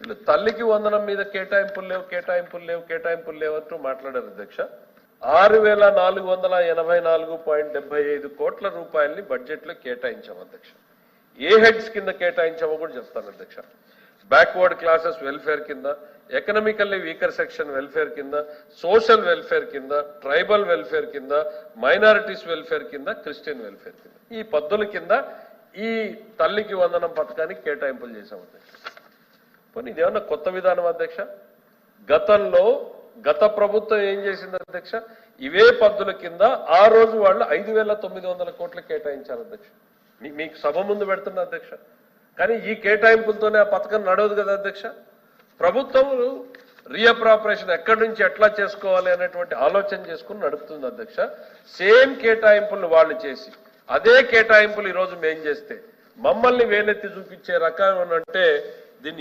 వీళ్ళు తల్లికి వందనం మీద కేటాయింపులు లేవు అంటూ మాట్లాడారు అధ్యక్ష. 6484.75 కోట్ల రూపాయలని బడ్జెట్ లో కేటాయించాం అధ్యక్ష. ఏ హెడ్స్ కింద కేటాయించామో కూడా చెప్తాను అధ్యక్ష. బ్యాక్వర్డ్ క్లాసెస్ వెల్ఫేర్ కింద, ఎకనామికల్లీ వీకర్ సెక్షన్ వెల్ఫేర్ కింద, సోషల్ వెల్ఫేర్ కింద, ట్రైబల్ వెల్ఫేర్ కింద, మైనారిటీస్ వెల్ఫేర్ కింద, క్రిస్టియన్ వెల్ఫేర్ కింద, ఈ పద్దుల కింద ఈ తల్లికి వందనం పథకానికి కేటాయింపులు చేశాం అధ్యక్ష. పోనీ ఇదేమన్నా కొత్త విధానం అధ్యక్ష? గత ప్రభుత్వం ఏం చేసింది అధ్యక్ష? ఇవే పద్దుల కింద ఆ రోజు వాళ్ళు 5,900 కోట్లు కేటాయించారు అధ్యక్ష. మీకు సభ ముందు పెడుతున్న అధ్యక్ష. కానీ ఈ కేటాయింపులతోనే ఆ పథకం నడవదు కదా అధ్యక్ష. ప్రభుత్వం రీఅప్రాపరేషన్ ఎక్కడి నుంచి ఎట్లా చేసుకోవాలి అనేటువంటి ఆలోచన చేసుకుని నడుపుతుంది అధ్యక్ష. సేమ్ కేటాయింపులను వాళ్ళు చేసి అదే కేటాయింపులు ఈరోజు మేం చేస్తే మమ్మల్ని వేలెత్తి చూపించే రకం అంటే